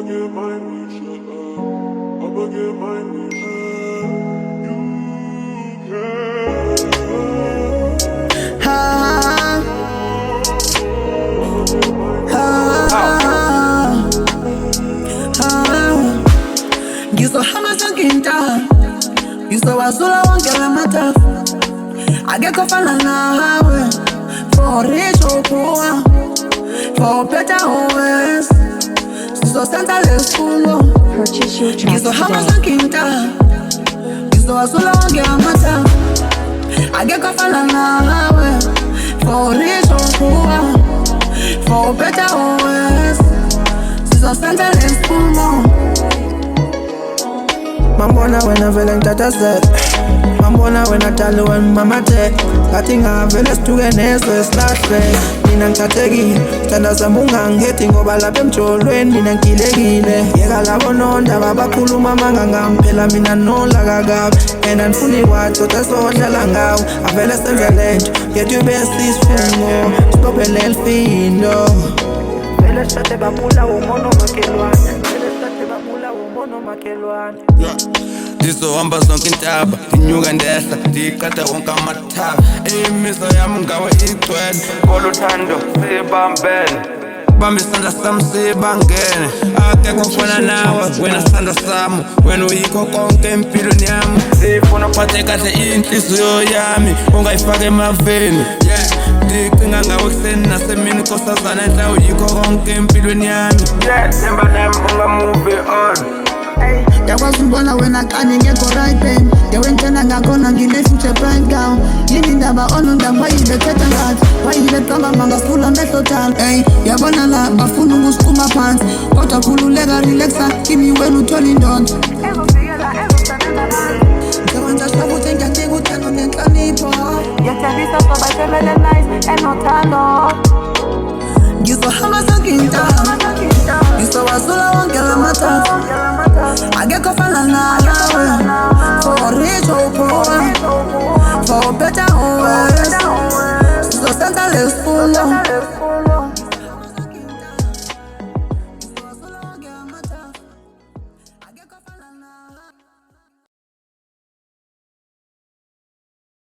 get my Nisha. I'ma get my Nisha. Ngizohamba zonke indawo, ngizowazula wonke lamatafu. Akekho fana nawe, for rich or poor, for better or worse. Sizosenza lesifundo. Purchase your tracks Ngizohamba today. zonke indawo, ngizowazula wonke lamatafu. Akekho fana nawe, for rich or poor, for better or worse. Sizosenza lesifundo. Mambona wena vele ngitatazela, mambona wena dali wena mamatela. Ngathi ngavele situke nezwe silahle, mina ngithathekile. Thandazama ungangihethi ngoba lapha emjolweni mina ngilekile. Yeka labo nondaba bakhuluma amanga ngami, phela mina nolaka kabi. And andifuni kwathi kodwa sohlala ngawo, avele senze lento yethu ibe sisifungo, sitobele elfindo. Vele sithathe babula umono makhelwane, vele sithathe babula umono makhelwane. Ndizohamba zonke intaba, ndinyuka ndehla, ndiqeda wonke amathaba. Imizwa yami ngawe igcwele, ngoluthando sibambene. Bamba isandla sami sibangene, akekho fana nawe, wena sandla sami, wena uyikho konke empilweni yami. Sifuna uphathe kahle inhliziyo yami, ungayifake emaveni. Ndicinga ngawe kuseni nasemini nkosazana enhla uyikho konke empilweni yami. Themba nami ungamove on. Yakwazi ukubona wena kanye ngekho right band. Yawentshela ngakhona ngine-future bright gown. Yini indaba onondaba wayibethetha ngathi, wayibethamba mangasifula mehlo thana. Yabona la bafuna ukusiquma phansi, kodwa khululeka relaxa kimi wena uthola indonzo.